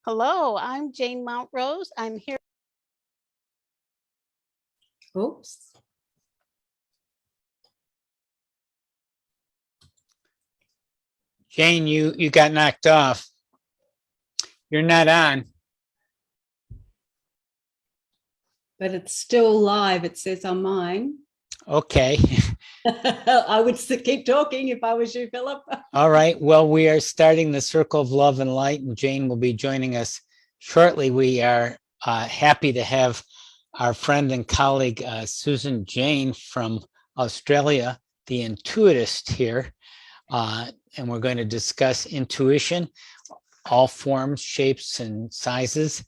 Hello, I'm Jane Mountrose. I'm here. Oops. Jane, you got knocked off. You're not on. But it's still live, it says on mine. Okay. I would keep talking if I was you, Philip. All right. Well, we are starting the Circle of Love and Light, and Jane will be joining us shortly. We are happy to have our friend and colleague, Susan Jane from Australia, the intuitist here. And we're going to discuss intuition, all forms, shapes, and sizes.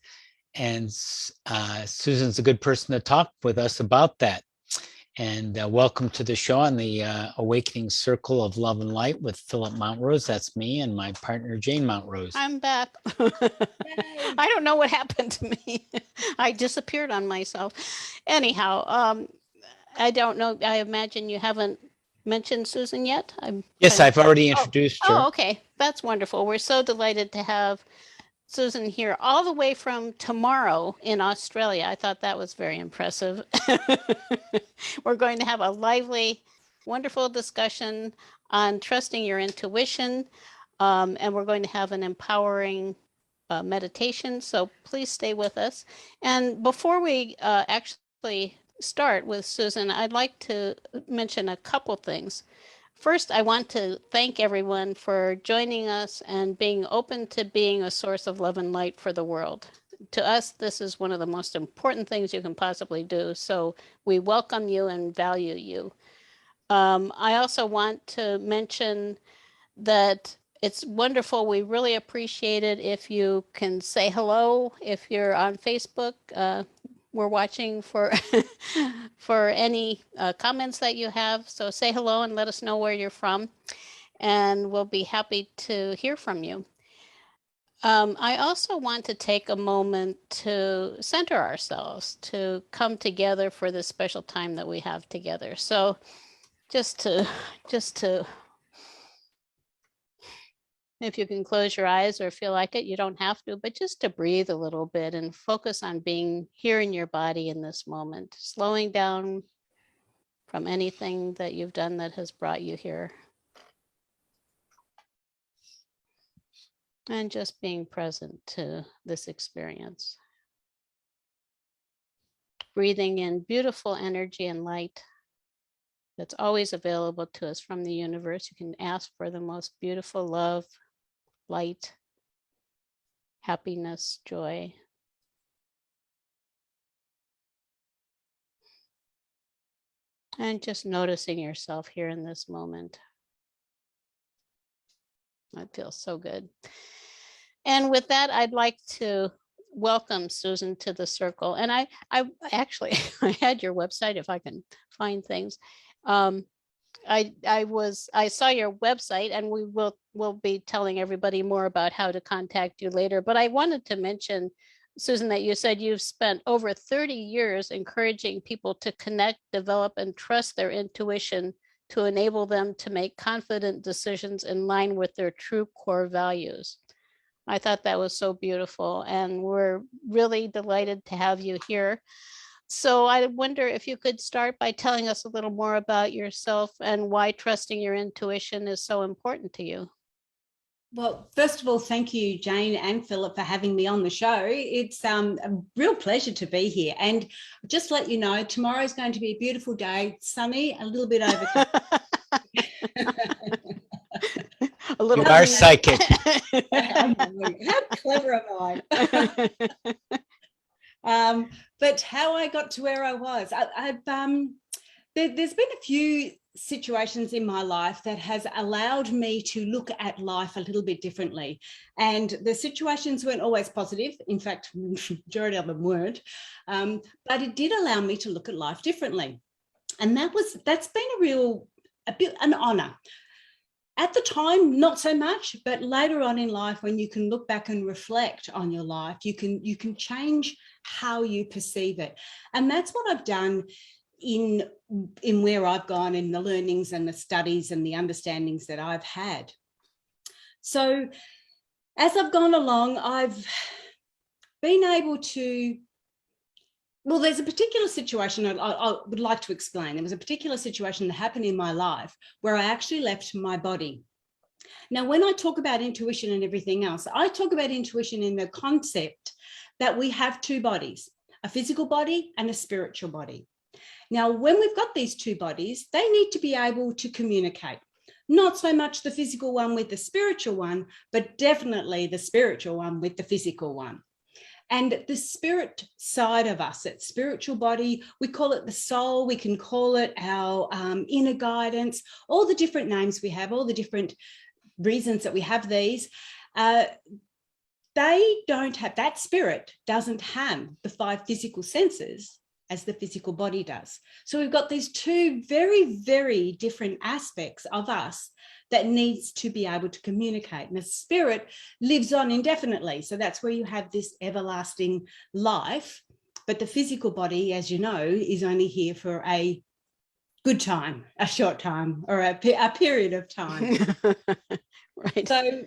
And Susan's a good person to talk with us about that. And welcome to the show on the Awakening Circle of Love and Light with Phillip Mountrose. That's me and my partner, Jane Mountrose. I'm back. I don't know what happened to me. I disappeared on myself. Anyhow, I don't know. I imagine you haven't mentioned Susan yet. Yes, I've already introduced her. Oh, okay. That's wonderful. We're so delighted to have Susan here all the way from tomorrow in Australia. I thought that was very impressive. We're going to have a lively, wonderful discussion on trusting your intuition, and we're going to have an empowering meditation. So please stay with us. And before we actually start with Susan, I'd like to mention a couple things. First, I want to thank everyone for joining us and being open to being a source of love and light for the world. To us, this is one of the most important things you can possibly do. So we welcome you and value you. I also want to mention that it's wonderful. We really appreciate it if you can say hello. If you're on Facebook, we're watching for for any comments that you have. So say hello and let us know where you're from, and we'll be happy to hear from you. I also want to take a moment to center ourselves, to come together for this special time that we have together. So just to if you can close your eyes or feel like it, you don't have to, but just to breathe a little bit and focus on being here in your body in this moment, slowing down from anything that you've done that has brought you here. And just being present to this experience. Breathing in beautiful energy and light that's always available to us from the universe. You can ask for the most beautiful love, light, happiness, joy. And just noticing yourself here in this moment. That feels so good. And with that, I'd like to welcome Susan to the circle. And I actually, I had your website if I can find things. I saw your website, and we'll be telling everybody more about how to contact you later. But I wanted to mention, Susan, that you said you've spent over 30 years encouraging people to connect, develop, and trust their intuition to enable them to make confident decisions in line with their true core values. I thought that was so beautiful, and we're really delighted to have you here. So I wonder if you could start by telling us a little more about yourself and why trusting your intuition is so important to you. Well, first of all, thank you, Jane and Philip, for having me on the show. It's a real pleasure to be here. And just let you know, tomorrow is going to be a beautiful day, sunny, a little bit overcast. A little. You are psychic. I know. How clever am I? But how I got to where I was, there's been a few situations in my life that has allowed me to look at life a little bit differently. And the situations weren't always positive. In fact, majority of them weren't. But it did allow me to look at life differently. And that's been an honor. At the time, not so much, but later on in life, when you can look back and reflect on your life, you can change how you perceive it. And that's what I've done in where I've gone, in the learnings and the studies and the understandings that I've had. So as I've gone along, I've being able to, well, there's a particular situation I would like to explain. There was a particular situation that happened in my life where I actually left my body. Now, when I talk about intuition and everything else, I talk about intuition in the concept that we have two bodies, a physical body and a spiritual body. Now, when we've got these two bodies, they need to be able to communicate. Not so much the physical one with the spiritual one, but definitely the spiritual one with the physical one. And the spirit side of us, that spiritual body, we call it the soul, we can call it our inner guidance, all the different names we have, all the different reasons that we have these. They don't have, that spirit doesn't have the 5 physical senses as the physical body does. So we've got these two very, very different aspects of us that needs to be able to communicate. And the spirit lives on indefinitely. So that's where you have this everlasting life. But the physical body, as you know, is only here for a good time, a short time, or a period of time. Right. So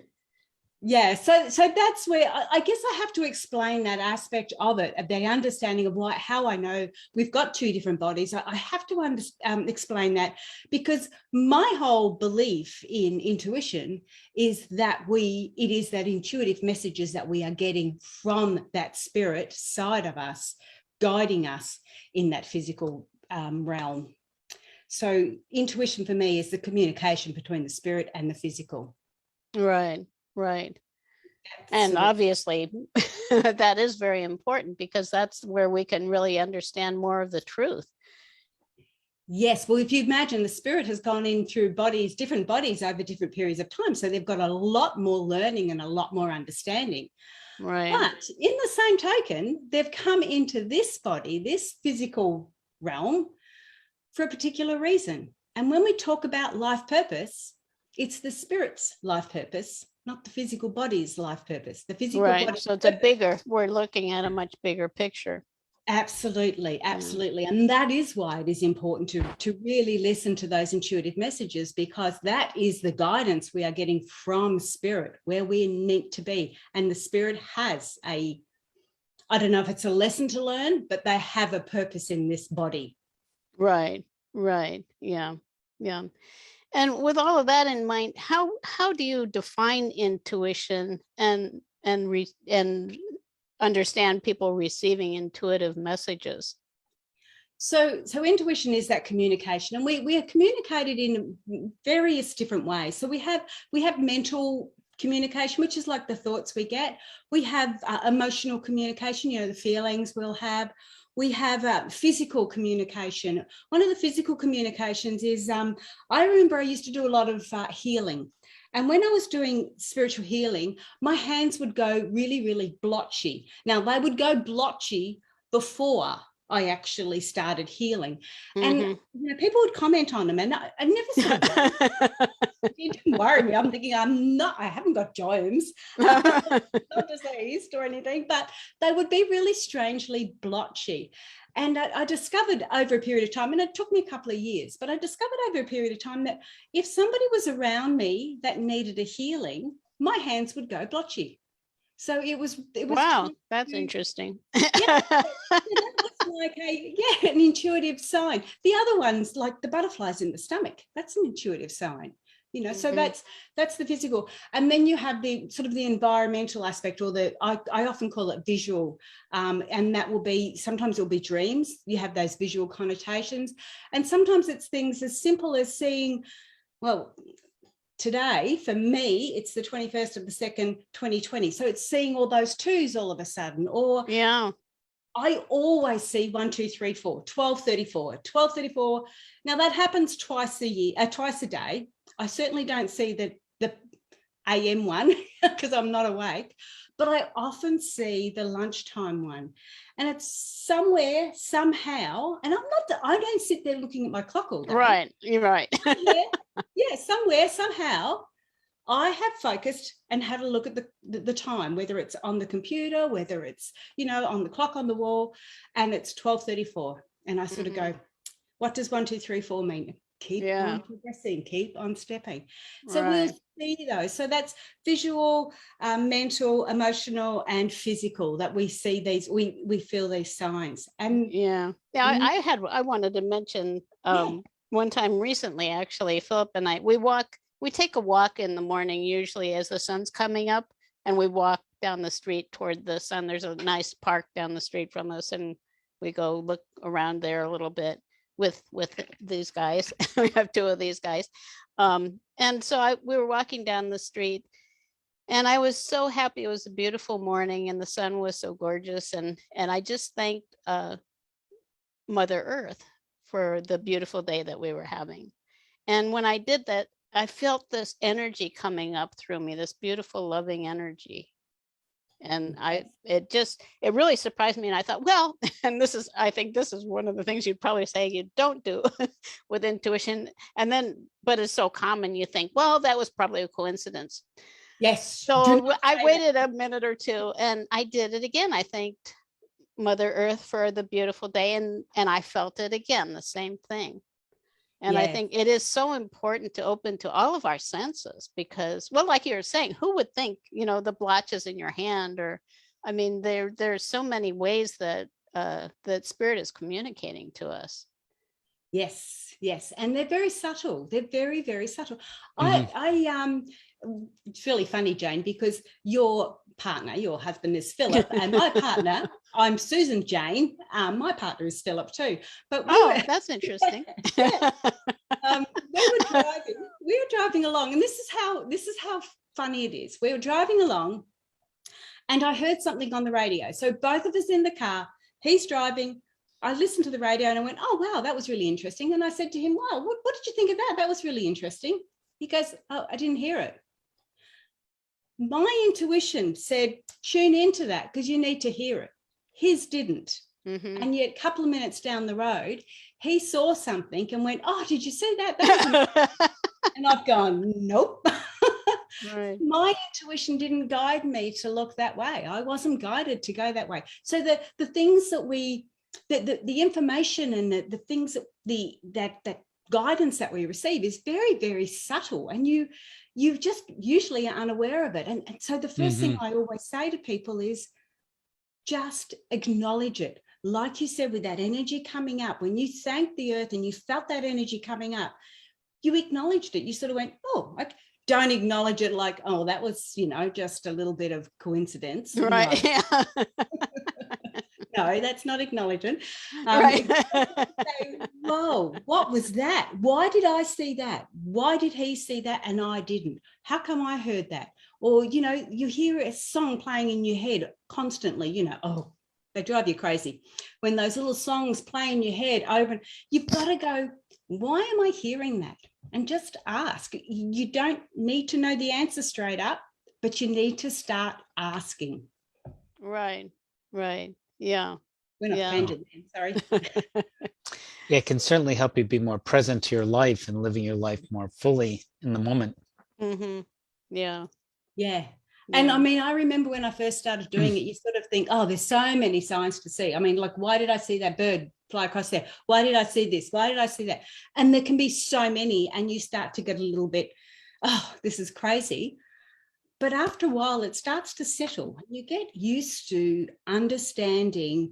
yeah, so that's where I guess I have to explain that aspect of it, of the understanding of how I know we've got two different bodies. I have to explain that, because my whole belief in intuition is that it is that intuitive messages that we are getting from that spirit side of us, guiding us in that physical realm. So intuition for me is the communication between the spirit and the physical. Right. Right. And obviously that is very important, because that's where we can really understand more of the truth. Yes. Well, if you imagine, the spirit has gone in through different bodies over different periods of time. So they've got a lot more learning and a lot more understanding. Right. But in the same token, they've come into this body, this physical realm, for a particular reason. And when we talk about life purpose, it's the spirit's life purpose, not the physical body's life purpose. The physical body. So it's we're looking at a much bigger picture. Absolutely, absolutely. And that is why it is important to really listen to those intuitive messages, because that is the guidance we are getting from spirit, where we need to be. And the spirit has I don't know if it's a lesson to learn, but they have a purpose in this body. Right. Yeah. And with all of that in mind, how do you define intuition and understand people receiving intuitive messages? So intuition is that communication, and we are communicated in various different ways. So we have mental communication, which is like the thoughts we get. We have emotional communication, the feelings we'll have. We have physical communication. One of the physical communications is, I remember I used to do a lot of healing. And when I was doing spiritual healing, my hands would go really, really blotchy. Now, they would go blotchy before I actually started healing. And people would comment on them, and I never sort of it didn't worry me. I'm thinking I haven't got germs, not diseased or anything, but they would be really strangely blotchy. And I discovered over a period of time, and it took me a couple of years, but I discovered over a period of time that if somebody was around me that needed a healing, my hands would go blotchy. So it was wow, that's interesting. Yeah, like an intuitive sign. The other ones, like the butterflies in the stomach, that's an intuitive sign. So that's the physical. And then you have the sort of the environmental aspect, or I often call it visual. And that will be, sometimes it'll be dreams. You have those visual connotations. And sometimes it's things as simple as seeing, well, today, for me, it's the 21st of the 2nd, 2020. So it's seeing all those twos all of a sudden, or I always see 1, 2, 3, 4, 1234, 1234. Now that happens twice a day. I certainly don't see the AM one because I'm not awake, but I often see the lunchtime one, and it's somewhere, somehow, and I don't sit there looking at my clock all day. Right, you're right. Somewhere, somehow, I have focused and had a look at the time, whether it's on the computer, whether it's, on the clock on the wall, and it's 12:34. And I sort of go, what does 1, 2, 3, 4 mean? keep Yeah. on progressing, keep on stepping. So Right. we'll see those. So that's visual, mental, emotional, and physical, that we see these, we feel these signs. And Yeah. Yeah. I wanted to mention yeah, one time recently, actually, Philip and I, we take a walk in the morning, usually as the sun's coming up, and we walk down the street toward the sun. There's a nice park down the street from us, and we go look around there a little bit with these guys. We have two of these guys. And so we were walking down the street, and I was so happy. It was a beautiful morning and the sun was so gorgeous. And I just thanked Mother Earth for the beautiful day that we were having. And when I did that, I felt this energy coming up through me, this beautiful, loving energy. And it really surprised me. And I thought, well, and I think this is one of the things you'd probably say you don't do with intuition. And then, but it's so common, you think, well, that was probably a coincidence. yes. So I waited a minute or two and I did it again. I thanked Mother Earth for the beautiful day, and I felt it again, the same thing. And I think it is so important to open to all of our senses because, well, like you were saying, who would think, the blotches in your hand, or, I mean, there's so many ways that that spirit is communicating to us. Yes, and they're very subtle. They're very, very subtle. Mhm. It's really funny, Jane, because your partner, your husband is Philip, and my partner, I'm Susan Jane. My partner is Philip too. But That's interesting. yeah, we were driving along, and this is how funny it is. We were driving along, and I heard something on the radio. So both of us in the car, he's driving. I listened to the radio and I went, oh, wow, that was really interesting. And I said to him, wow, what did you think of that? That was really interesting. He goes, oh, I didn't hear it. My intuition said, tune into that because you need to hear it. His didn't. Mm-hmm. And yet a couple of minutes down the road, he saw something and went, oh, did you see that? That was and I've gone, nope. Right. My intuition didn't guide me to look that way. I wasn't guided to go that way. So the things that the information and the things that guidance that we receive is very, very subtle, and you just usually are unaware of it. And so the first thing I always say to people is just acknowledge it. Like you said, with that energy coming up, when you thanked the earth and you felt that energy coming up, you acknowledged it. You sort of went, oh, don't acknowledge it like, oh, that was, just a little bit of coincidence. Right. No. Yeah. No, that's not acknowledging. Right. Say, whoa, what was that? Why did I see that? Why did he see that and I didn't? How come I heard that? Or, you hear a song playing in your head constantly, oh, they drive you crazy. When those little songs play in your head over, you've got to go, why am I hearing that? And just ask. You don't need to know the answer straight up, but you need to start asking. Right. Yeah. We're not tangent then, sorry. Yeah, it can certainly help you be more present to your life and living your life more fully in the moment. Mm-hmm. Yeah. And I mean, I remember when I first started doing it, you sort of think, oh, there's so many signs to see. I mean, like, why did I see that bird fly across there? Why did I see this? Why did I see that? And there can be so many, and you start to get a little bit, oh, this is crazy. But after a while, it starts to settle. You get used to understanding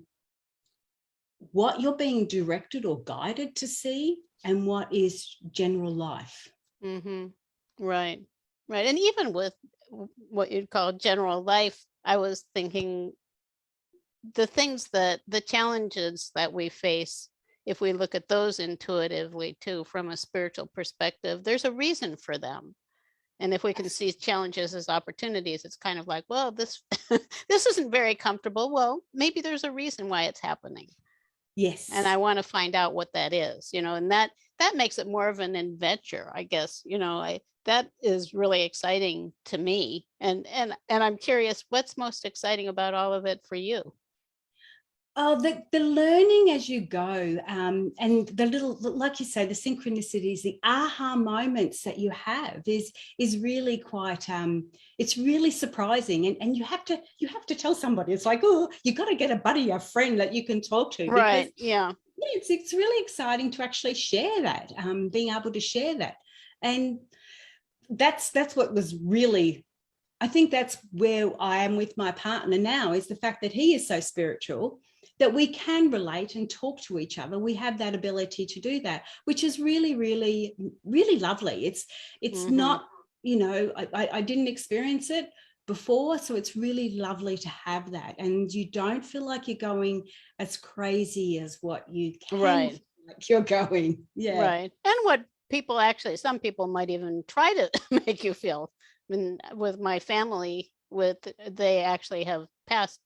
what you're being directed or guided to see and what is general life. Mm-hmm. Right. And even with what you'd call general life, I was thinking the challenges that we face, if we look at those intuitively too, from a spiritual perspective, there's a reason for them. And if we can see challenges as opportunities, it's kind of like, well, this isn't very comfortable. Well, maybe there's a reason why it's happening. Yes. And I want to find out what that is, and that makes it more of an adventure, I guess. That is really exciting to me. And I'm curious, what's most exciting about all of it for you? Oh, the learning as you go, and the little, like you say, the synchronicities, the aha moments that you have is really quite, it's really surprising, and you have to tell somebody. It's like, oh, you got to get a buddy, a friend that you can talk to. Right. Because, it's really exciting to actually share that, being able to share that. And that's what was really, I think that's where I am with my partner now, is the fact that he is so spiritual that we can relate and talk to each other. We have that ability to do that, which is really, really, really lovely. It's not, you know, I didn't experience it before, so it's really lovely to have that. And you don't feel like you're going as crazy as what you can Right. feel like you're going. Yeah. Right. And what people actually, some people might even try to make you feel. I mean, with my family, they actually have passed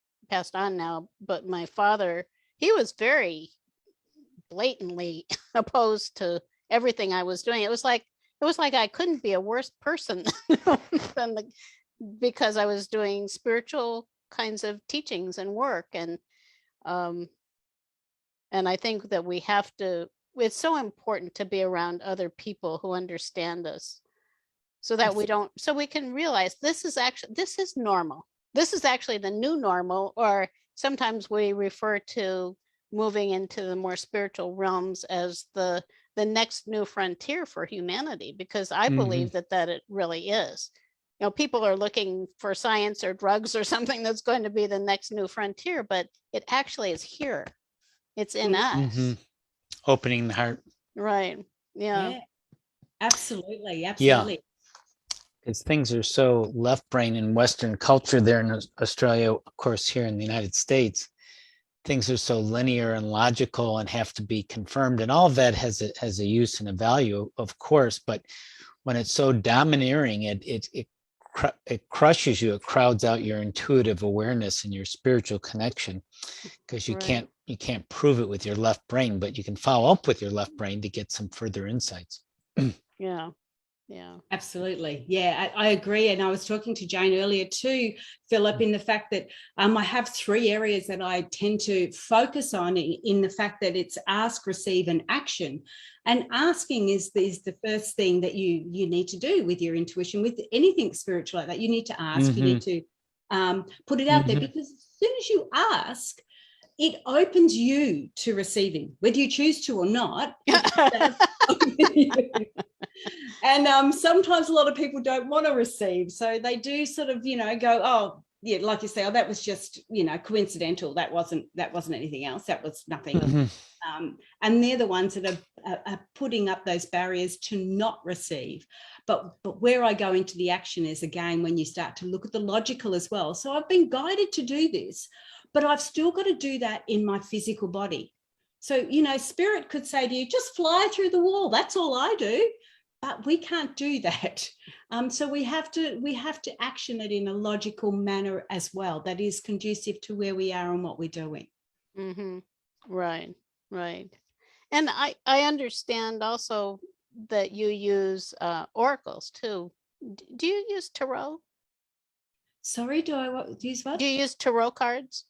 on now, but my father, he was very blatantly opposed to everything I was doing. It was like I couldn't be a worse person than because I was doing spiritual kinds of teachings and work. And I think that we have to, it's so important to be around other people who understand us, so that we don't, so we can realize this is normal. This is actually the new normal, or sometimes we refer to moving into the more spiritual realms as the next new frontier for humanity, because I believe that it really is. You know, people are looking for science or drugs or something that's going to be the next new frontier, but it actually is here. It's in us. Opening the heart. Right. Yeah. Yeah. Absolutely. Yeah. Absolutely. Because things are so left brain in Western culture there in Australia, of course, here in the United States, things are so linear and logical and have to be confirmed. And all of that has a use and a value, of course. But when it's so domineering, it crushes you. It crowds out your intuitive awareness and your spiritual connection, because you can't prove it with your left brain, but you can follow up with your left brain to get some further insights. Yeah. Yeah. Absolutely. Yeah, I agree. And I was talking to Jane earlier too, Philip, in the fact that I have 3 areas that I tend to focus on, in the fact that it's ask, receive, and action. And asking is the first thing that you need to do with your intuition, with anything spiritual like that. You need to ask, you need to put it out there, because as soon as you ask, it opens you to receiving, whether you choose to or not. And sometimes a lot of people don't want to receive, so they do sort of, go, oh yeah, like you say, oh, that was just, coincidental, that wasn't anything else, that was nothing. And they're the ones that are putting up those barriers to not receive. But where I go into the action is, again, when you start to look at the logical as well. So I've been guided to do this, but I've still got to do that in my physical body. So, spirit could say to you, just fly through the wall, that's all I do. But we can't do that. So we have to action it in a logical manner as well, that is conducive to where we are and what we're doing. Right. And I understand also that you use oracles too. Do you use tarot? Sorry, do I use what? Do you use tarot cards?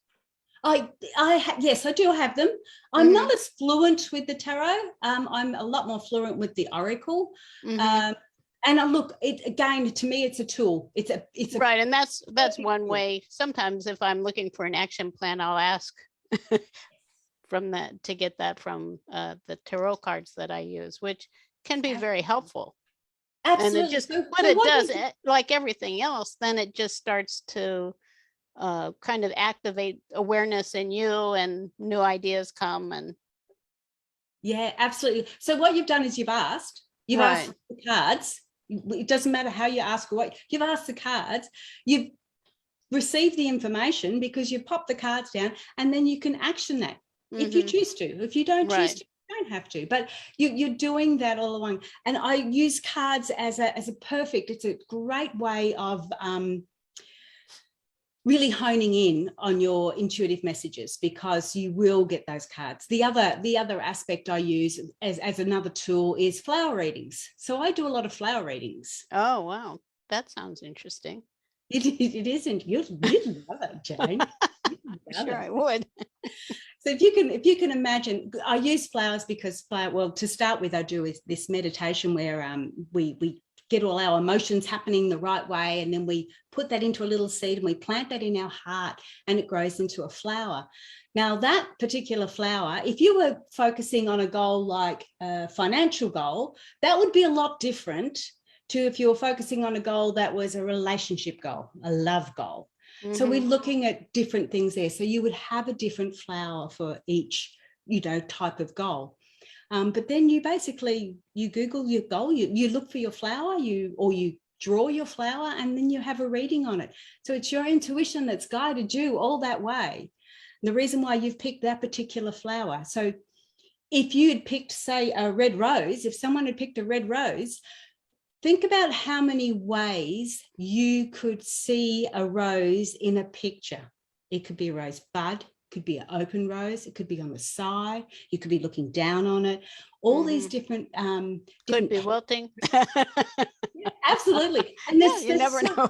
Yes, I do have them. I'm not as fluent with the tarot. I'm a lot more fluent with the oracle. And look, again, to me, it's a tool. It's a right, and that's one way. Sometimes, if I'm looking for an action plan, I'll ask from that to get that from the tarot cards that I use, which can be very helpful. Absolutely. And it just, but it does, like everything else, then it just starts to kind of activate awareness in you, and new ideas come. And yeah, absolutely. So what you've done is you've asked the cards. It doesn't matter how you ask or what, you've asked the cards, you've received the information, because you pop the cards down, and then you can action that if you choose to. If you don't choose to, you don't have to, but you're doing that all along. And I use cards as a perfect, it's a great way of really honing in on your intuitive messages, because you will get those cards. The other aspect I use as another tool is flower readings. So I do a lot of flower readings. Oh, wow. That sounds interesting. It isn't. You'd love it, Jane. Sure, I would. So if you can imagine, I use flowers because to start with, I do this meditation where we get all our emotions happening the right way. And then we put that into a little seed and we plant that in our heart and it grows into a flower. Now, that particular flower, if you were focusing on a goal like a financial goal, that would be a lot different to if you were focusing on a goal that was a relationship goal, a love goal. So we're looking at different things there. So you would have a different flower for each, type of goal. But then you Google your goal, you look for your flower, you draw your flower, and then you have a reading on it. So it's your intuition that's guided you all that way. The reason why you've picked that particular flower. So if you had picked, say, a red rose, if someone had picked a red rose, think about how many ways you could see a rose in a picture. It could be a rose bud, it could be an open rose, it could be on the side, you could be looking down on it. All these different could be wilting. Yeah, absolutely. And you never know.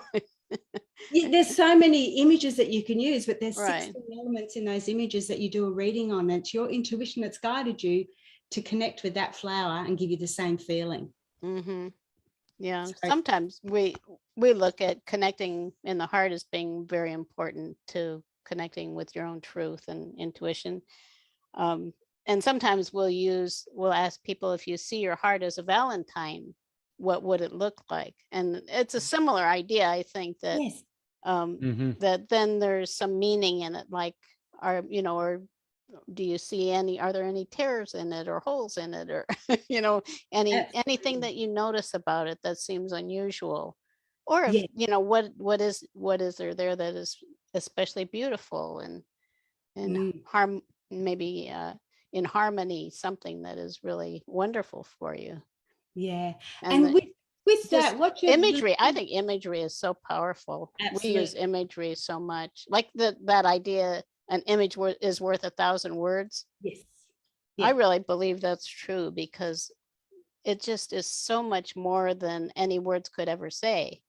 There's so many images that you can use, but there's Right. 16 elements in those images that you do a reading on. It's your intuition that's guided you to connect with that flower and give you the same feeling. Yeah, So- sometimes we look at connecting in the heart as being very important to connecting with your own truth and intuition. And sometimes we'll ask people, if you see your heart as a Valentine, what would it look like? And it's a similar idea, I think, that Yes. that then there's some meaning in it, like, or do you see are there any tears in it or holes in it, or anything Absolutely. that you notice about it that seems unusual, or if, Yeah. what is there that is especially beautiful and maybe in harmony, something that is really wonderful for you. Yeah. And And with just that, what you're imagery, I think imagery is so powerful. We use Absolutely. imagery so much, like that idea, an image is worth 1,000 words. Yes. I Yeah. really believe that's true, because it just is so much more than any words could ever say.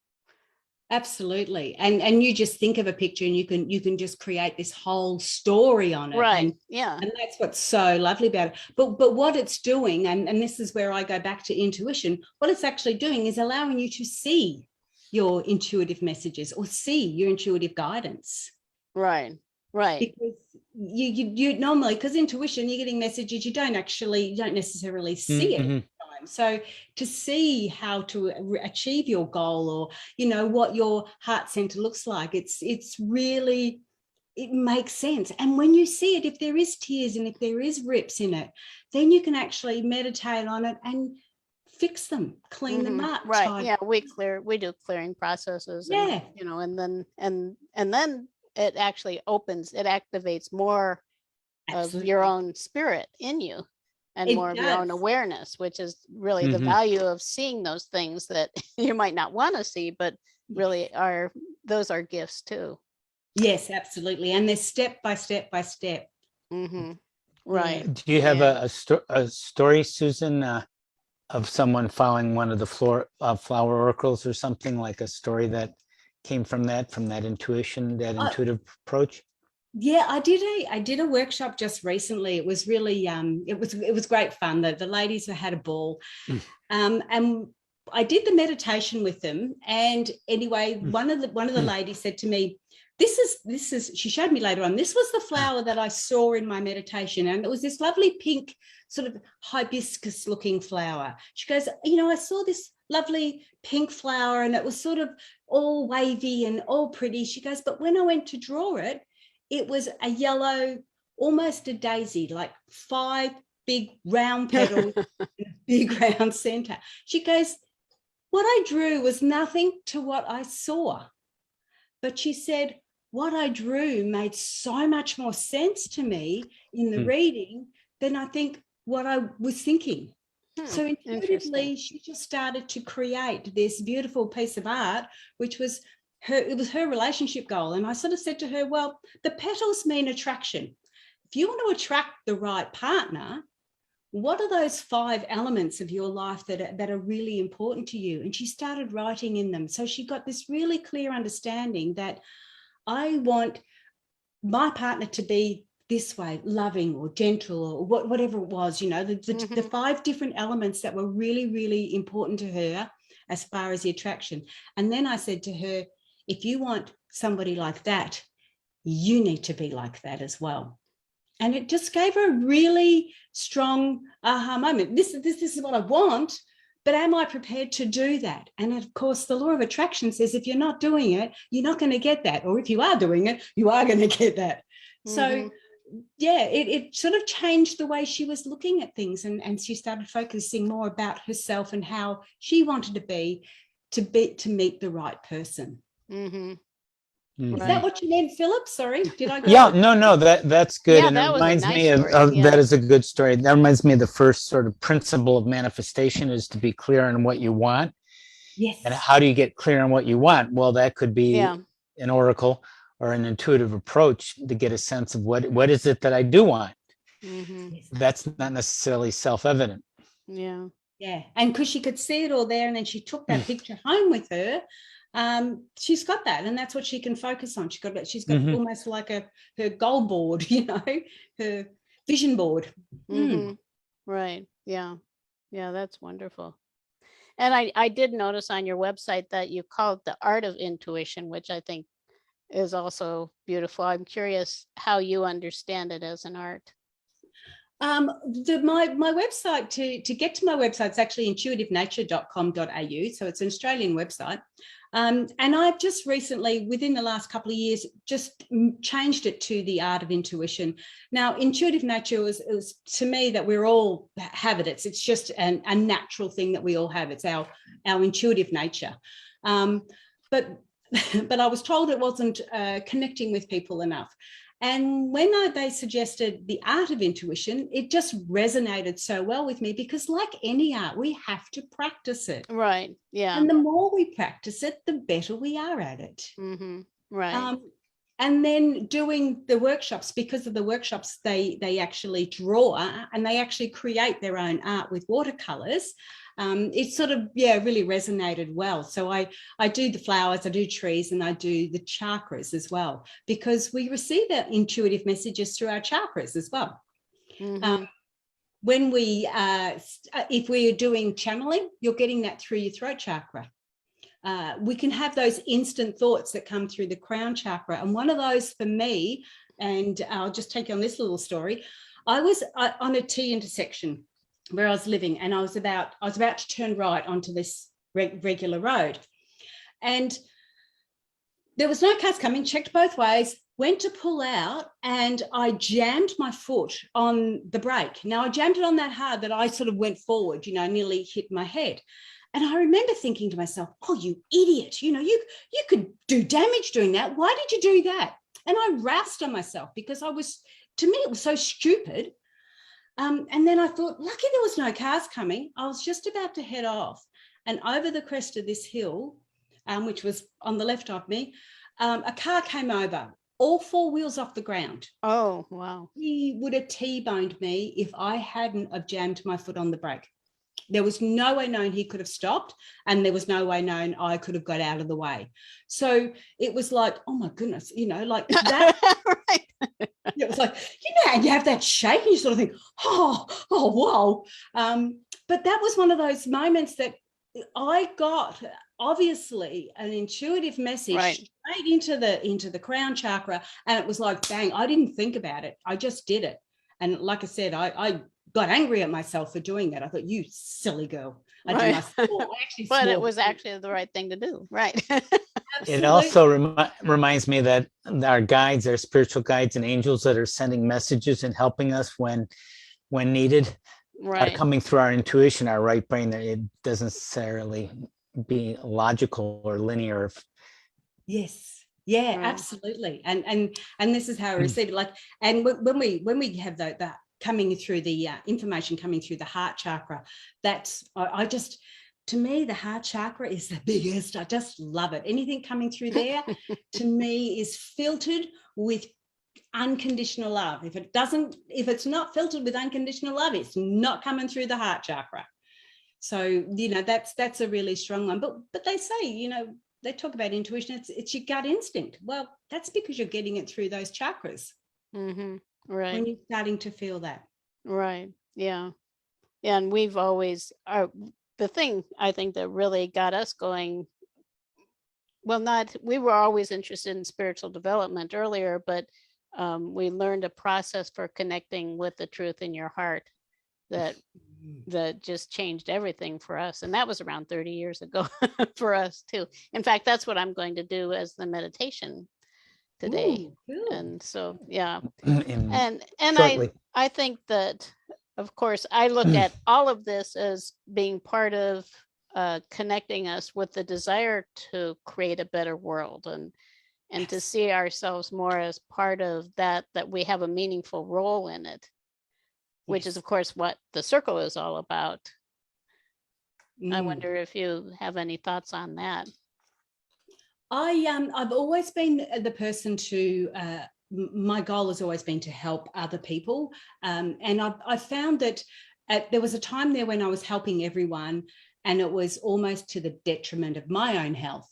Absolutely. And you just think of a picture and you can just create this whole story on it. Right. Yeah. And that's what's so lovely about it. But what it's doing, and this is where I go back to intuition, what it's actually doing is allowing you to see your intuitive messages or see your intuitive guidance. Right. Right. Because you normally, because intuition, you're getting messages, you don't necessarily see it every time. So to see how to achieve your goal, or what your heart center looks like, it's really, it makes sense. And when you see it, if there is tears and if there is rips in it, then you can actually meditate on it and fix them, clean them up. Right. Yeah, we do clearing processes. Yeah. And then it actually activates more Absolutely. of your own spirit in you, and more of your own awareness, which is really the value of seeing those things that you might not want to see, but really those are gifts too. Yes, absolutely. And they're step by step by step. Right. Do you have a story, Susan, of someone following one of the flower oracles, or something, like a story that came from that intuition, that intuitive approach? Yeah, I did a workshop just recently. It was really it was great fun. The ladies had a ball. And I did the meditation with them. And anyway, one of the ladies said to me, this is she showed me later on, this was the flower that I saw in my meditation. And it was this lovely pink sort of hibiscus looking flower. She goes, I saw this lovely pink flower and it was sort of all wavy and all pretty. She goes, but when I went to draw it, it was a yellow, almost a daisy, like 5 big round petals, big round center. She goes, what I drew was nothing to what I saw. But she said, what I drew made so much more sense to me in the reading than I think what I was thinking. So intuitively, she just started to create this beautiful piece of art, which was her relationship goal. And I sort of said to her, well, the petals mean attraction. If you want to attract the right partner, what are those 5 elements of your life that are really important to you? And she started writing in them. So she got this really clear understanding that I want my partner to be this way, loving or gentle or whatever it was, the 5 different elements that were really, really important to her as far as the attraction. And then I said to her, if you want somebody like that, you need to be like that as well. And it just gave her a really strong aha moment. This is what I want, but am I prepared to do that? And of course, the law of attraction says if you're not doing it, you're not going to get that. Or if you are doing it, you are going to get that. So yeah, it sort of changed the way she was looking at things, and she started focusing more about herself and how she wanted to meet the right person. Is that what you meant, Philip? Sorry, did I go? Yeah, no, that's good. Yeah, And it that was a reminds nice me story. of Yeah. that is a good story. That reminds me of the first sort of principle of manifestation is to be clear on what you want. Yes. And how do you get clear on what you want? Well, that could be Yeah. an oracle or an intuitive approach to get a sense of what is it that I do want. Yes. That's not necessarily self-evident. Yeah. Yeah, and because she could see it all there, and then she took that picture home with her. She's got that, and that's what she can focus on. She's got almost like her goal board, you know, her vision board. Right. Yeah. Yeah, that's wonderful. And I did notice on your website that you called the art of intuition, which I think is also beautiful. I'm curious how you understand it as an art. My website, to get to my website, is actually intuitivenature.com.au. So it's an Australian website. And I've just recently, within the last couple of years, just changed it to the art of intuition. Now, intuitive nature is to me that we're all have it. It's just a natural thing that we all have. It's our intuitive nature. But I was told it wasn't connecting with people enough. And when they suggested the art of intuition, it just resonated so well with me, because like any art, we have to practice it. Right. Yeah. And the more we practice it, the better we are at it. Right. And then doing the workshops, because of the workshops, they actually draw and they actually create their own art with watercolors. It sort of, really resonated well. So I do the flowers, I do trees, and I do the chakras as well, because we receive our intuitive messages through our chakras as well. When if we are doing channeling, you're getting that through your throat chakra. We can have those instant thoughts that come through the crown chakra. And one of those for me, and I'll just take you on this little story. I was on a T intersection where I was living, and I was about to turn right onto this regular road. And there was no cars coming, checked both ways, went to pull out, and I jammed my foot on the brake. Now, I jammed it on that hard that I sort of went forward, nearly hit my head. And I remember thinking to myself, oh, you idiot, you could do damage doing that. Why did you do that? And I roused on myself, because to me, it was so stupid. And then I thought, lucky there was no cars coming. I was just about to head off. And over the crest of this hill, which was on the left of me, a car came over, all four wheels off the ground. Oh, wow. He would have T-boned me if I hadn't have jammed my foot on the brake. There was no way known he could have stopped, and there was no way known I could have got out of the way. So it was like, oh my goodness, like that. Right. It was like, and you have that shake and you sort of think, oh, whoa. But that was one of those moments that I got, obviously, an intuitive message straight into the crown chakra. And it was like, bang, I didn't think about it. I just did it. And like I said, I got angry at myself for doing that. I thought, you silly girl. But it was actually the right thing to do. Right. It also reminds me that our guides, our spiritual guides and angels that are sending messages and helping us when needed are coming through our intuition, our right brain. It doesn't necessarily be logical or linear. Yes. Yeah, absolutely. And this is how I receive it. Like, and when we have that coming through the information coming through the heart chakra, that's to me, the heart chakra is the biggest. I just love it. Anything coming through there to me is filtered with unconditional love. If it's not filtered with unconditional love, it's not coming through the heart chakra. So, that's a really strong one. But they say, they talk about intuition, it's your gut instinct. Well, that's because you're getting it through those chakras. Right. When you're starting to feel that. Right. Yeah. And we've always the thing I think that really got us going, well, we were always interested in spiritual development earlier, but we learned a process for connecting with the truth in your heart that just changed everything for us. And that was around 30 years ago for us too. In fact, that's what I'm going to do as the meditation today. Ooh, cool. And so, yeah. And And shortly. I think that, of course, I look at all of this as being part of connecting us with the desire to create a better world, and to see ourselves more as part of that we have a meaningful role in it, which is, of course, what the circle is all about. I wonder if you have any thoughts on that. I've always been the person to, my goal has always been to help other people. And I found that there was a time there when I was helping everyone, and it was almost to the detriment of my own health.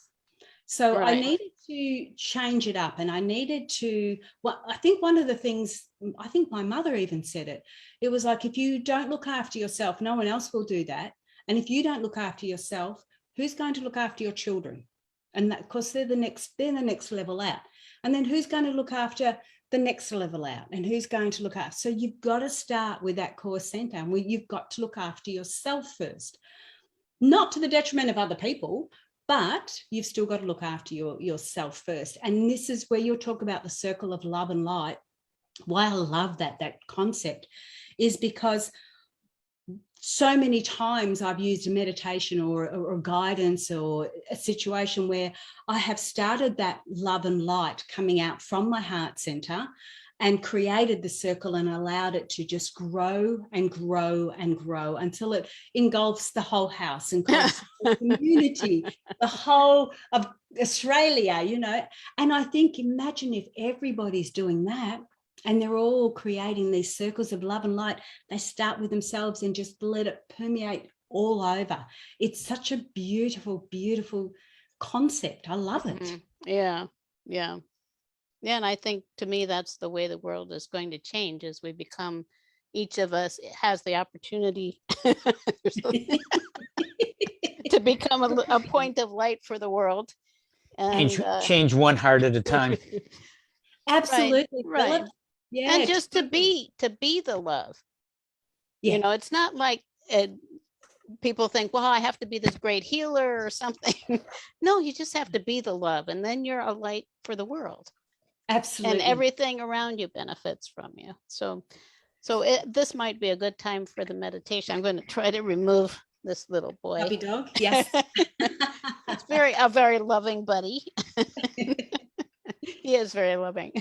So I needed to change it up, and I needed to, well, I think one of the things, I think my mother even said it, it was like, if you don't look after yourself, no one else will do that. And if you don't look after yourself, who's going to look after your children? And that, of course, they're the next level out. And then who's going to look after the next level out? And who's going to look after? So you've got to start with that core center, and you've got to look after yourself first, not to the detriment of other people, but you've still got to look after yourself first. And this is where you'll talk about the circle of love and light. Why I love that concept is because so many times I've used a meditation or guidance or a situation where I have started that love and light coming out from my heart center and created the circle and allowed it to just grow and grow and grow until it engulfs the whole house, engulfs the community, the whole of Australia, you know. And I think, imagine if everybody's doing that, and they're all creating these circles of love and light. They start with themselves and just let it permeate all over. It's such a beautiful, beautiful concept. I love it. Yeah. And I think, to me, that's the way the world is going to change, as we become, each of us has the opportunity to become a point of light for the world. And change one heart at a time. Absolutely. Right. Yeah, and just totally. to be the love. Yeah. You know, it's not like people think, well, I have to be this great healer or something. No, you just have to be the love, and then you're a light for the world. Absolutely. And everything around you benefits from you. So this might be a good time for the meditation. I'm going to try to remove this little boy. Puppy dog. Yes. It's a very loving buddy. He is very loving.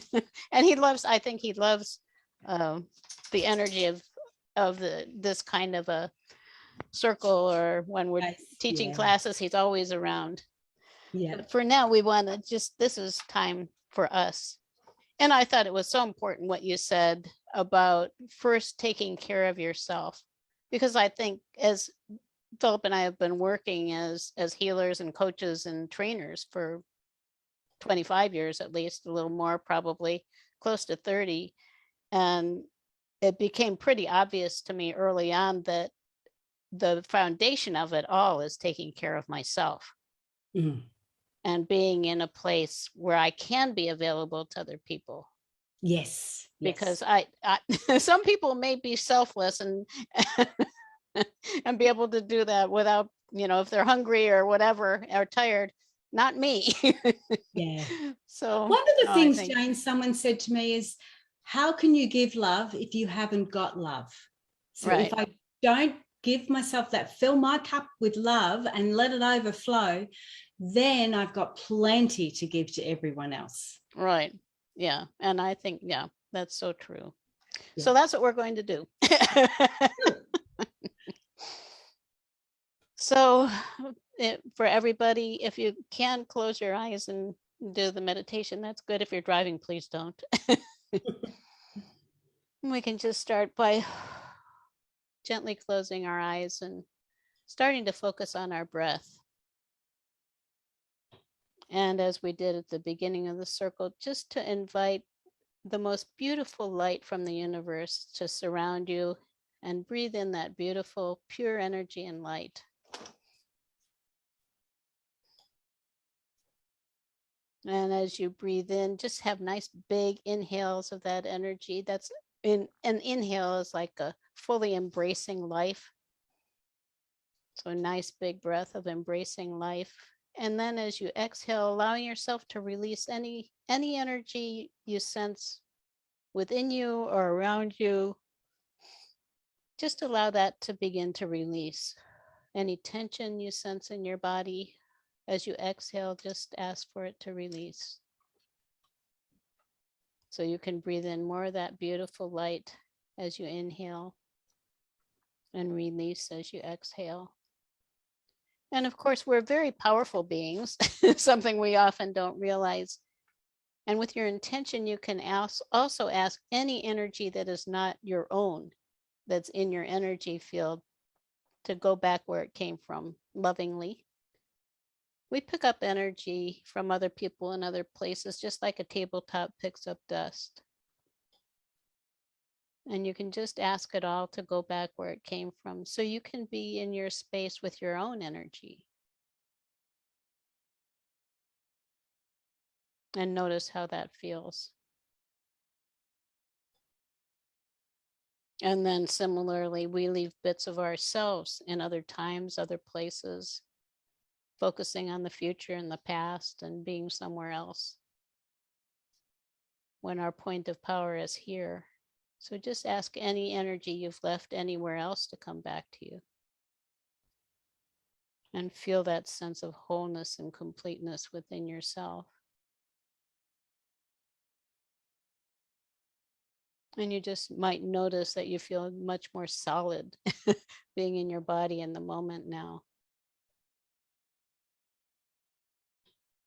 And I think he loves the energy of this kind of a circle, or when we're teaching classes, he's always around. Yeah. But for now, we want to this is time for us. And I thought it was so important what you said about first taking care of yourself, because I think, as Phillip and I have been working as healers and coaches and trainers for 25 years, at least, a little more, probably close to 30. And it became pretty obvious to me early on that the foundation of it all is taking care of myself. Mm. And being in a place where I can be available to other people. Yes. Because I some people may be selfless and and be able to do that without, if they're hungry or whatever, or tired. Not me. Yeah. So one of the things, Jane, someone said to me is, how can you give love if you haven't got love? So if I don't give myself that, fill my cup with love and let it overflow, then I've got plenty to give to everyone else. Right. Yeah. And I think, that's so true. Yeah. So that's what we're going to do. So for everybody, if you can close your eyes and do the meditation, that's good. If you're driving, please don't. We can just start by gently closing our eyes and starting to focus on our breath. And as we did at the beginning of the circle, just to invite the most beautiful light from the universe to surround you, and breathe in that beautiful, pure energy and light. And as you breathe in, just have nice big inhales of that energy. That's in an inhale is like a fully embracing life. So a nice big breath of embracing life. And then as you exhale, allowing yourself to release any energy you sense within you or around you. Just allow that to begin to release. Any tension you sense in your body, as you exhale, just ask for it to release. So you can breathe in more of that beautiful light as you inhale and release as you exhale. And of course, we're very powerful beings, something we often don't realize. And with your intention, you can also ask any energy that is not your own, that's in your energy field, to go back where it came from lovingly. We pick up energy from other people and other places, just like a tabletop picks up dust. And you can just ask it all to go back where it came from, so you can be in your space with your own energy. And notice how that feels. And then similarly, we leave bits of ourselves in other times, other places, focusing on the future and the past and being somewhere else, when our point of power is here. So just ask any energy you've left anywhere else to come back to you. And feel that sense of wholeness and completeness within yourself. And you just might notice that you feel much more solid being in your body in the moment now.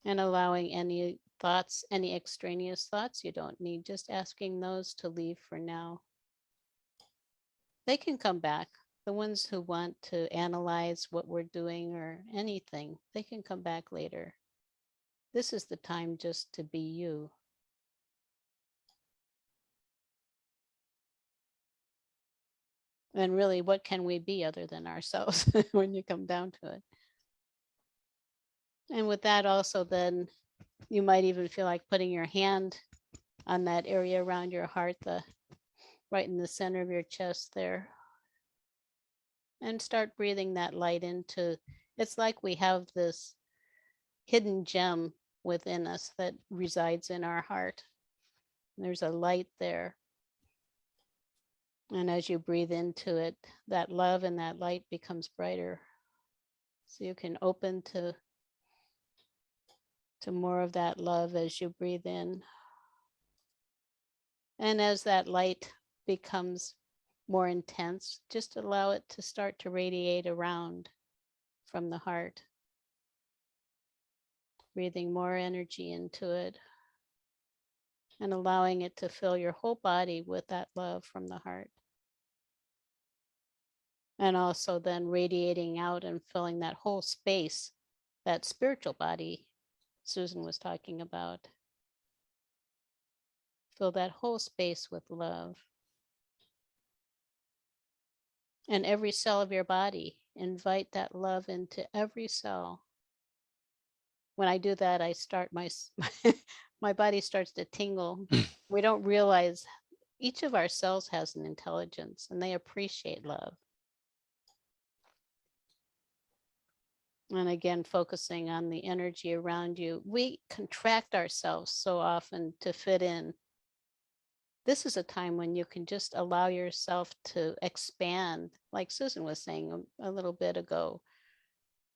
And allowing any thoughts, any extraneous thoughts you don't need, just asking those to leave for now. They can come back. The ones who want to analyze what we're doing or anything, they can come back later. This is the time just to be you. And really, what can we be other than ourselves when you come down to it? And with that also, then you might even feel like putting your hand on that area around your heart, right in the center of your chest there. And start breathing that light into, it's like we have this hidden gem within us that resides in our heart. There's a light there. And as you breathe into it, that love and that light becomes brighter. So you can open to more of that love as you breathe in. And as that light becomes more intense, just allow it to start to radiate around from the heart. Breathing more energy into it and allowing it to fill your whole body with that love from the heart. And also then radiating out and filling that whole space, that spiritual body Susan was talking about. Fill that whole space with love. And every cell of your body, invite that love into every cell. When I do that, I start my body starts to tingle. We don't realize each of our cells has an intelligence and they appreciate love. And again, focusing on the energy around you. We contract ourselves so often to fit in. This is a time when you can just allow yourself to expand, like Susan was saying a little bit ago.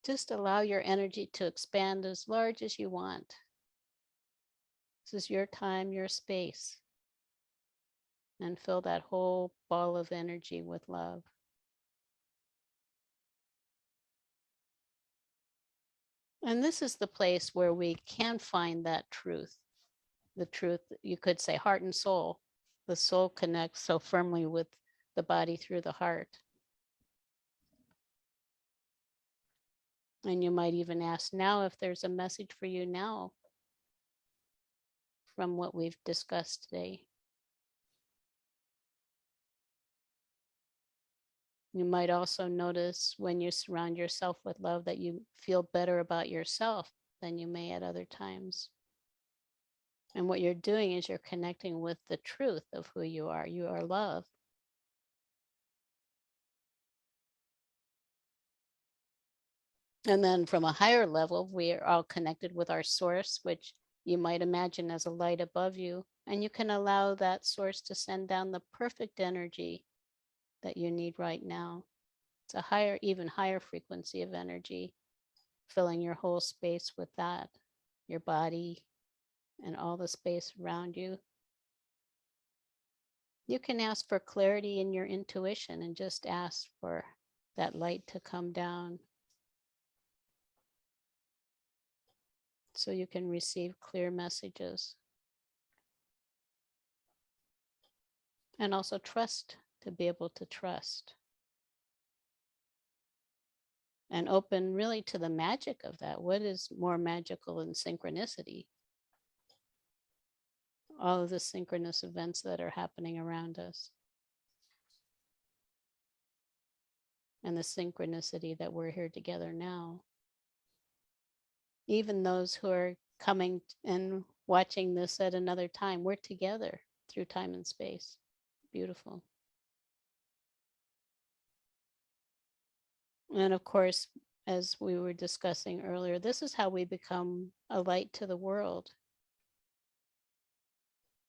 Just allow your energy to expand as large as you want. This is your time, your space. And fill that whole ball of energy with love. And this is the place where we can find that truth. The truth, you could say heart and soul. The soul connects so firmly with the body through the heart. And you might even ask now if there's a message for you now from what we've discussed today. You might also notice when you surround yourself with love that you feel better about yourself than you may at other times. And what you're doing is you're connecting with the truth of who you are. You are love. And then from a higher level, we are all connected with our source, which you might imagine as a light above you. And you can allow that source to send down the perfect energy that you need right now. It's a higher, even higher frequency of energy, filling your whole space with that, your body and all the space around you. You can ask for clarity in your intuition and just ask for that light to come down so you can receive clear messages. And also trust, to be able to trust. And open really to the magic of that. What is more magical than synchronicity? All of the synchronous events that are happening around us. And the synchronicity that we're here together now. Even those who are coming and watching this at another time, we're together through time and space. Beautiful. And of course, as we were discussing earlier, this is how we become a light to the world.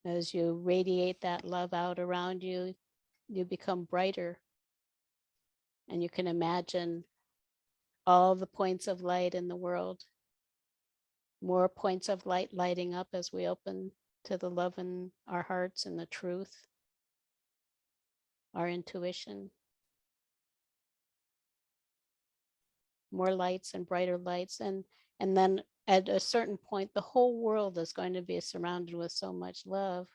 As you radiate that love out around you, you become brighter. And you can imagine all the points of light in the world. More points of light lighting up as we open to the love in our hearts and the truth, our intuition. More lights and brighter lights. And then at a certain point, the whole world is going to be surrounded with so much love.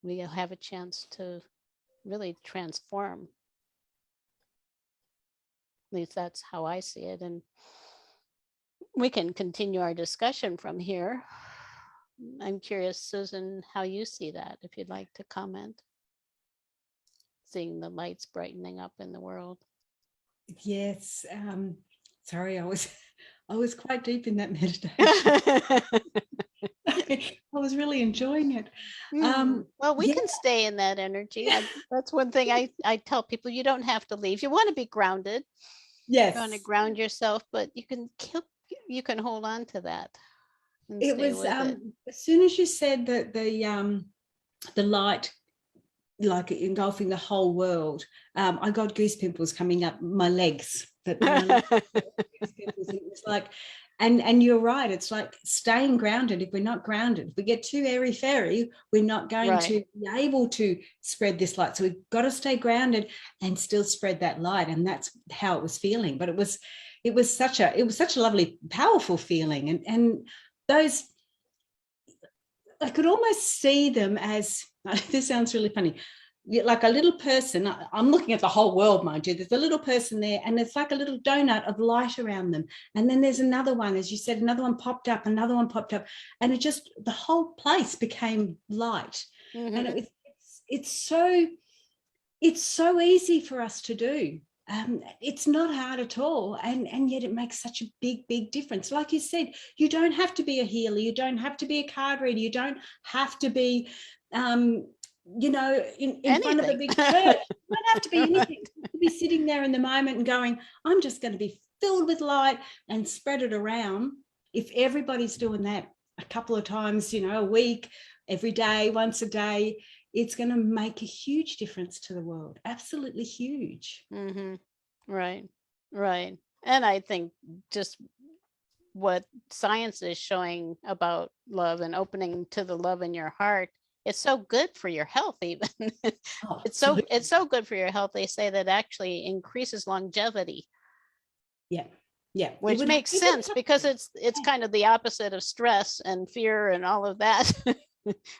We have a chance to really transform. At least that's how I see it. And we can continue our discussion from here. I'm curious, Susan, how you see that, if you'd like to comment. Seeing the lights brightening up in the world. Yes. Sorry, I was quite deep in that meditation. I was really enjoying it. Well, we can stay in that energy. That's one thing I tell people. You don't have to leave. You want to be grounded. Yes. You want to ground yourself, but you can hold on to that. It was as soon as you said that the light, like engulfing the whole world, I got goosebumps coming up my legs. It was like, and you're right. It's like staying grounded. If we're not grounded, if we get too airy fairy, we're not going to be able to spread this light. So we've got to stay grounded and still spread that light. And that's how it was feeling. But it was such a lovely, powerful feeling. And those, I could almost see them as, this sounds really funny, like a little person. I'm looking at the whole world, mind you. There's a little person there, and it's like a little donut of light around them. And then there's another one, as you said, another one popped up, and it just, the whole place became light. Mm-hmm. And it's so easy for us to do. It's not hard at all, and yet it makes such a big difference. Like you said, you don't have to be a healer, you don't have to be a card reader, you don't have to be in front of a big church. You don't have to be anything. You can be sitting there in the moment and going, I'm just going to be filled with light and spread it around. If everybody's doing that a couple of times, a week, every day, once a day, it's going to make a huge difference to the world. Absolutely huge. Mm-hmm. Right. And I think just what science is showing about love and opening to the love in your heart, it's so good for your health. Even it's so good for your health. They say that actually increases longevity. Yeah. Which makes sense because it's kind of the opposite of stress and fear and all of that.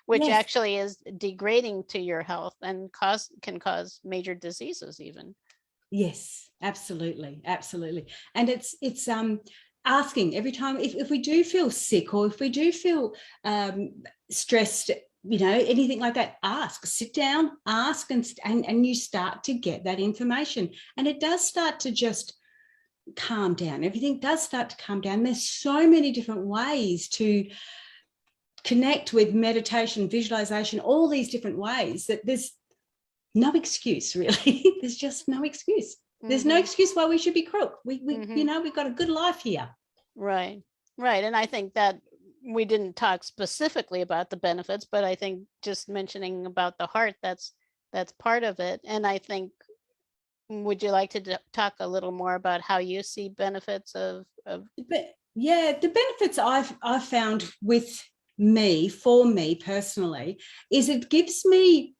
Which actually is degrading to your health and can cause major diseases even. Yes, absolutely. And it's asking every time, if we do feel sick or if we do feel stressed, anything like that, sit down, ask, and you start to get that information. And it does start to just calm down. Everything does start to calm down. There's so many different ways to connect with meditation, visualization, all these different ways that there's no excuse, really. There's just no excuse. There's no excuse why we should be crook. We you know, we've got a good life here. Right. And I think that we didn't talk specifically about the benefits, but I think just mentioning about the heart, that's part of it. And I think, would you like to talk a little more about how you see benefits of But yeah, the benefits I've found with me, for me personally, is it gives me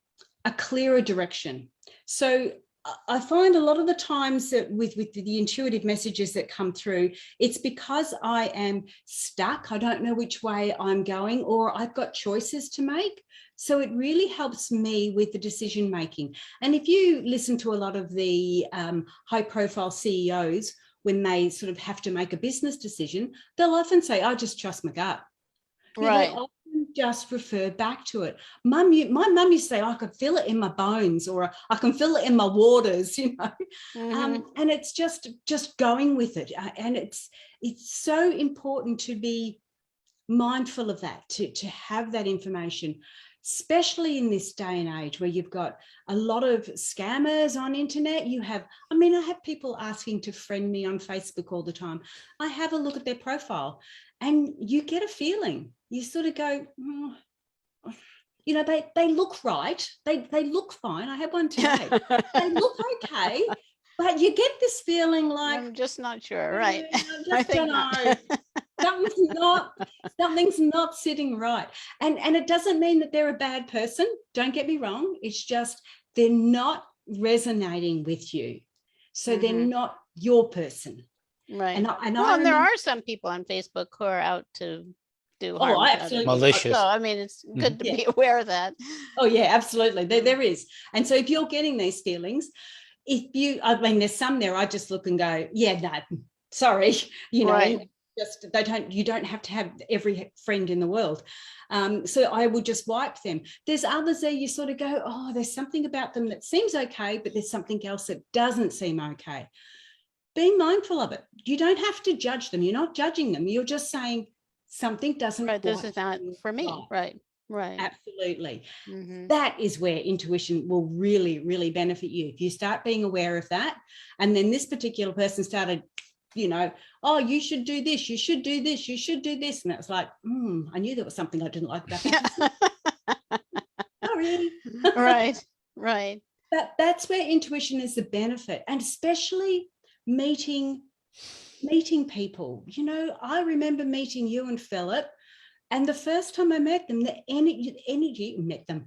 a clearer direction. So I find a lot of the times that with the intuitive messages that come through, it's because I am stuck. I don't know which way I'm going, or I've got choices to make. So it really helps me with the decision making. And if you listen to a lot of the high profile CEOs, when they sort of have to make a business decision, they'll often say, I just trust my gut. right. They often just refer back to it. My mum used to say, I could feel it in my bones, or I can feel it in my waters, you know. And it's just going with it. And it's so important to be mindful of that, to have that information, especially in this day and age where you've got a lot of scammers on internet. I have people asking to friend me on Facebook all the time. I have a look at their profile and you get a feeling. You sort of go, you know, they look right. They look fine. I had one today. They look okay, but you get this feeling like, I'm just not sure. Right. I just don't know. Something's not sitting right. And it doesn't mean that they're a bad person. Don't get me wrong. It's just they're not resonating with you. So they're not your person. Right. And there are some people on Facebook who are out to do harm. Oh, absolutely. Malicious. So, I mean, it's good to be aware of that. Oh, yeah, absolutely. There is. And so if you're getting these feelings, there's some there, I just look and go, yeah, no, sorry, you know, Right. you don't have to have every friend in the world. So I would just wipe them. There's others there you sort of go, oh, there's something about them that seems okay, but there's something else that doesn't seem okay. Be mindful of it. You don't have to judge them. You're not judging them. You're just saying something doesn't. Right. This is not for me. Right. Absolutely. That is where intuition will really, really benefit you. If you start being aware of that, and then this particular person started, you know, oh, you should do this, you should do this, you should do this. And it's like, I knew there was something I didn't like about that. Sorry. Right. That's where intuition is the benefit, and especially meeting people. You know, I remember meeting you and Phillip, and the first time I met them, the energy the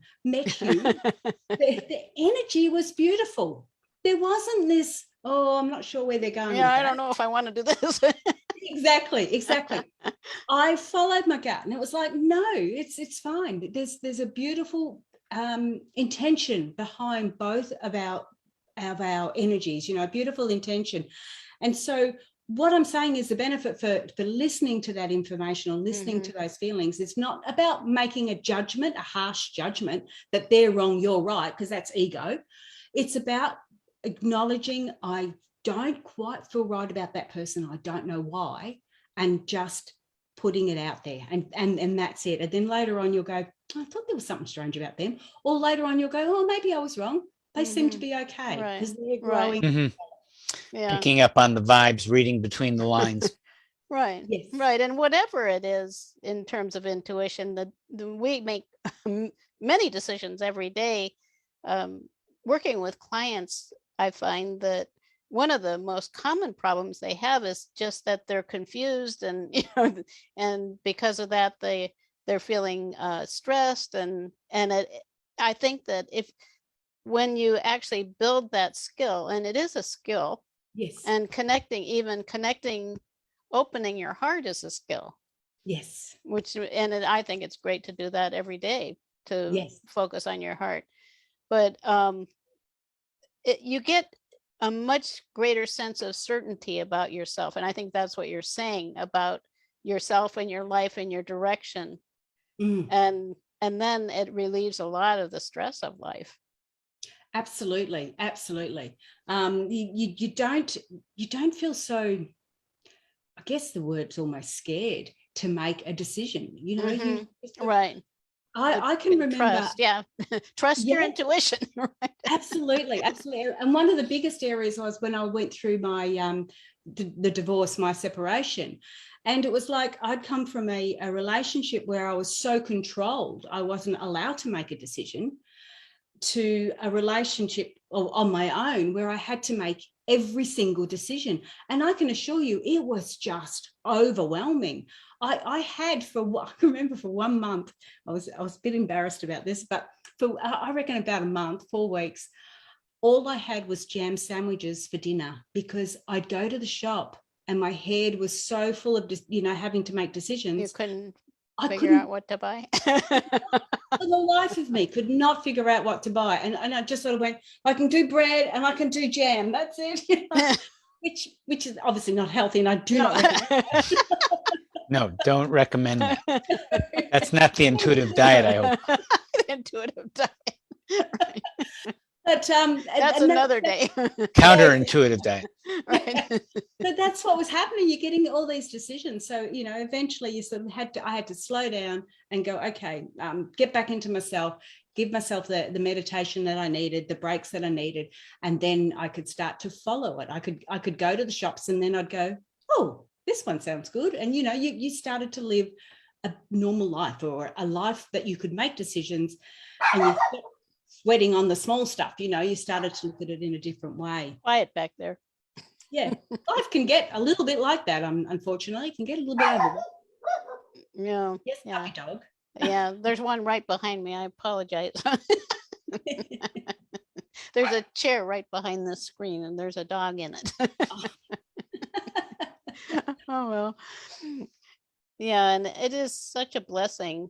energy was beautiful. There wasn't this, oh, I'm not sure where they're going. Yeah, I don't know if I want to do this. Exactly. I followed my gut, and it was like, no, it's fine. There's a beautiful intention behind both of our energies, you know, beautiful intention. And so what I'm saying is the benefit for listening to that information or listening to those feelings, it's not about making a judgment, a harsh judgment that they're wrong, you're right, because that's ego. It's about acknowledging, I don't quite feel right about that person, I don't know why, and just putting it out there, and that's it. And then later on you'll go, I thought there was something strange about them. Or later on you'll go, oh, maybe I was wrong. They seem to be okay because they're growing. Yeah. Picking up on the vibes, reading between the lines. Right. Yes. Right. And whatever it is in terms of intuition, we make many decisions every day. Working with clients, I find that one of the most common problems they have is just that they're confused, and and because of that they're feeling stressed, and I think that when you actually build that skill, and it is a skill, Yes. and connecting, opening your heart is a skill. Yes. I think it's great to do that every day, to focus on your heart. But you get a much greater sense of certainty about yourself. And I think that's what you're saying about yourself and your life and your direction. And then it relieves a lot of the stress of life. Absolutely, absolutely. You don't feel so, I guess the word's almost scared to make a decision. You know, Mhm. Right. I can remember. Trust, yeah. Trust your Yeah. intuition. Right. Absolutely, absolutely. And one of the biggest areas was when I went through my the divorce, my separation. And it was like I'd come from a relationship where I was so controlled, I wasn't allowed to make a decision, to a relationship on my own where I had to make every single decision. And I can assure you, it was just overwhelming. I had I remember for 1 month, I was a bit embarrassed about this, but for I reckon about a month, 4 weeks, all I had was jam sandwiches for dinner, because I'd go to the shop and my head was so full of, having to make You decisions. couldn't I figure couldn't, out what to buy. for the life of me, could not figure out what to buy. And I just sort of went, I can do bread and I can do jam. That's it. Which is obviously not healthy, and I do not recommend. No, don't recommend that. That's not the intuitive diet, I hope. Intuitive diet. Right. But That's another day. Counterintuitive diet. Right. But that's what was happening. You're getting all these decisions. So, eventually you sort of I had to slow down and go, okay, get back into myself, give myself the meditation that I needed, the breaks that I needed. And then I could start to follow it. I could go to the shops and then I'd go, oh, this one sounds good. And, you started to live a normal life, or a life that you could make decisions, and you stopped sweating on the small stuff. You started to look at it in a different way. Quiet back there. Yeah, life can get a little bit like that. Unfortunately, it can get a little bit over. Yeah. Yes, Yeah. puppy dog. Yeah. There's one right behind me. I apologize. There's a chair right behind the screen and there's a dog in it. Oh, well. Yeah. And it is such a blessing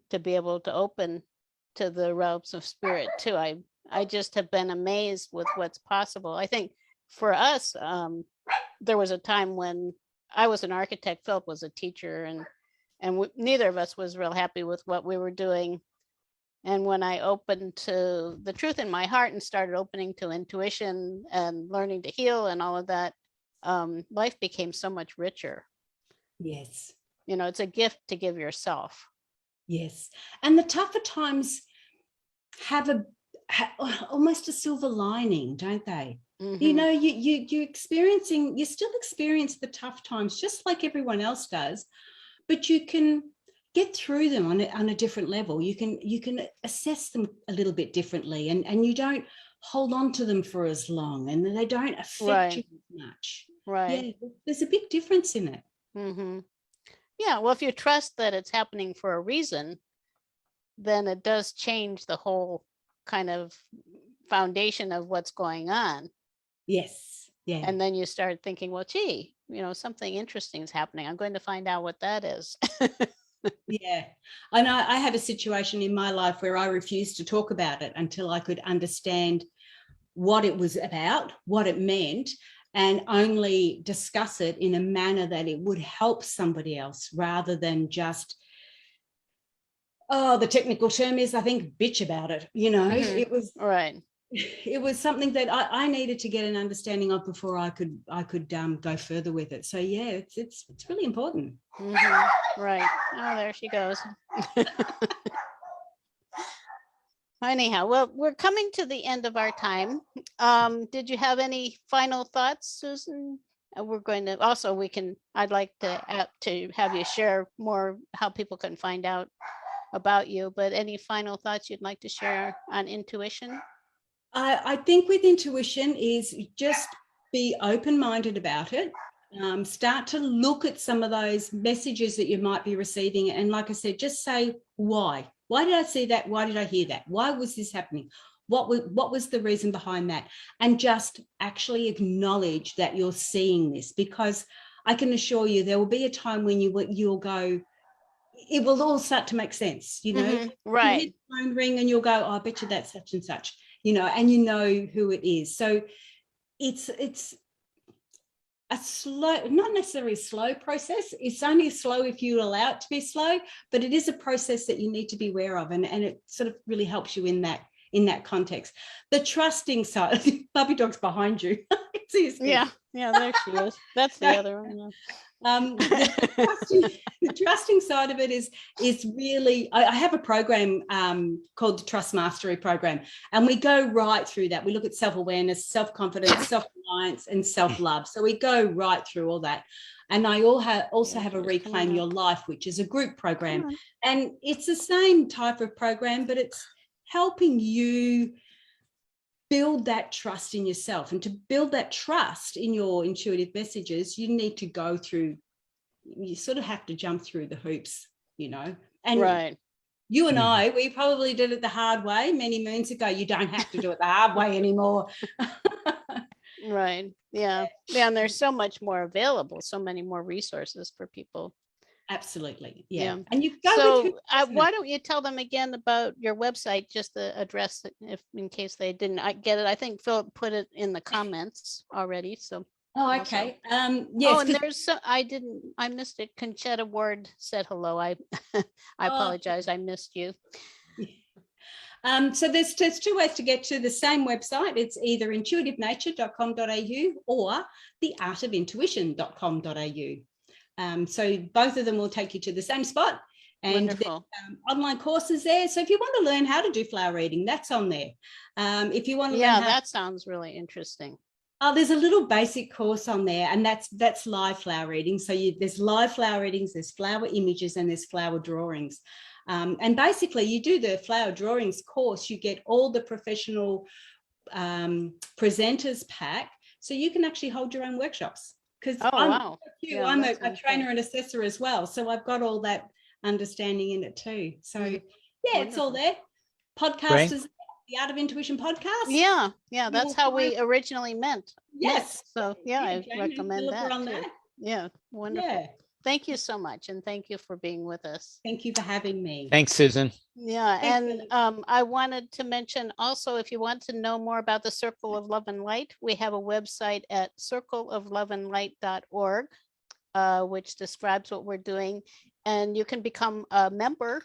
to be able to open to the realms of spirit too. I just have been amazed with what's possible. I think for us, there was a time when I was an architect, Philip was a teacher, and neither of us was real happy with what we were doing. And when I opened to the truth in my heart and started opening to intuition and learning to heal and all of that, life became so much richer. Yes. It's a gift to give yourself. Yes. And the tougher times have almost a silver lining, don't they? Mhm. You still experience the tough times just like everyone else does, but you can get through them on a different level. You can assess them a little bit differently, and you don't hold on to them for as long, and they don't affect you as much. Right. Yeah, there's a big difference in it. Mm-hmm. Yeah. Well, if you trust that it's happening for a reason, then it does change the whole kind of foundation of what's going on. Yes. Yeah. And then you start thinking, well, gee, something interesting is happening. I'm going to find out what that is. Yeah. I know I had a situation in my life where I refused to talk about it until I could understand what it was about, what it meant, and only discuss it in a manner that it would help somebody else, rather than just, the technical term is, I think, bitch about it. Mhm. It was Right. it was something that I needed to get an understanding of before I could go further with it. So yeah, it's really important. Mm-hmm. Right. Oh, there she goes. Anyhow, well, we're coming to the end of our time. Did you have any final thoughts, Susan? We're going to also, I'd like to have you share more how people can find out about you, but any final thoughts you'd like to share on intuition? I think with intuition is just be open-minded about it. Start to look at some of those messages that you might be receiving. And like I said, just say, why? Why did I see that? Why did I hear that? Why was this happening? What was the reason behind that? And just actually acknowledge that you're seeing this, because I can assure you there will be a time when you'll go, it will all start to make sense. Mhm. You Right. hit the phone ring and you'll go, oh, I bet you that's such and such, and you know who it is. So it's a slow, not necessarily slow process. It's only slow if you allow it to be slow, but it is a process that you need to be aware of, and it sort of really helps you in in that context. The trusting side, puppy dog's behind you. Yeah, there she is. That's the other one. The trusting side of it is really, I have a program called the Trust Mastery Program, and we go right through that. We look at self-awareness, self-confidence, self-reliance, and self-love. So we go right through all that. And I also have a Reclaim Your Life, which is a group program. And it's the same type of program, but it's helping you build that trust in yourself. And to build that trust in your intuitive messages, you need to go through, you sort of have to jump through the hoops, and you and I, we probably did it the hard way many moons ago. You don't have to do it the hard way anymore. Right. Yeah. And there's so much more available, so many more resources for people. Absolutely. Yeah. And you go with why don't you tell them again about your website, just the address, if in case they didn't get it. I think Phillip put it in the comments already. So okay. Yes. And there's I missed it. Conchetta Ward said hello. I apologize. I missed you. So there's two ways to get to the same website. It's either intuitivenature.com.au or theartofintuition.com.au. So both of them will take you to the same spot, and online courses there. So if you want to learn how to do flower reading, that's on there. If you want to learn that sounds really interesting. There's a little basic course on there, and that's live flower reading. So there's live flower readings, there's flower images, and there's flower drawings. And basically, you do the flower drawings course, you get all the professional presenters pack, so you can actually hold your own workshops. Because I'm a trainer and assessor as well. So I've got all that understanding in it too. So it's all there. Podcasters, the Art of Intuition podcast. Yeah. That's how we originally met. Yes. So I recommend that. Yeah. Wonderful. Yeah. Thank you so much. And thank you for being with us. Thank you for having me. Thanks, Susan. Yeah. And I wanted to mention also, if you want to know more about the Circle of Love and Light, we have a website at circleofloveandlight.org, which describes what we're doing. And you can become a member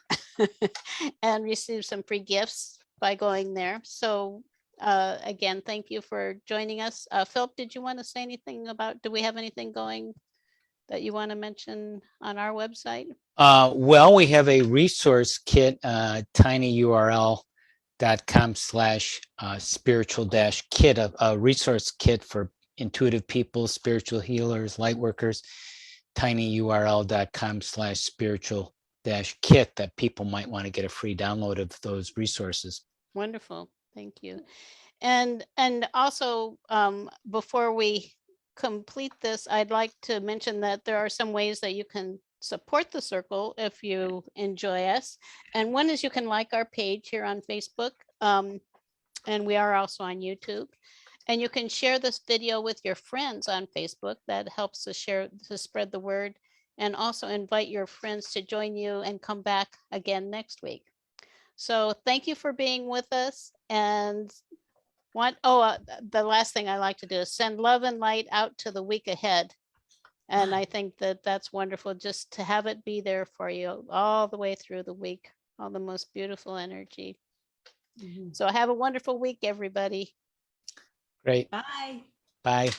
and receive some free gifts by going there. So again, thank you for joining us. Phillip, did you want to say anything do we have anything going that you want to mention on our website? Well, we have a resource kit, tinyurl.com/spiritual-kit, a resource kit for intuitive people, spiritual healers, light workers, tinyurl.com/spiritual-kit, that people might want to get a free download of those resources. Wonderful. Thank you. And also, before we complete this, I'd like to mention that there are some ways that you can support the circle if you enjoy us. And one is you can like our page here on Facebook. And we are also on YouTube. And you can share this video with your friends on Facebook. That helps to spread the word, and also invite your friends to join you and come back again next week. So thank you for being with us. And the last thing I like to do is send love and light out to the week ahead. And I think that that's wonderful, just to have it be there for you all the way through the week, all the most beautiful energy. So have a wonderful week, everybody. Great. Bye. Bye.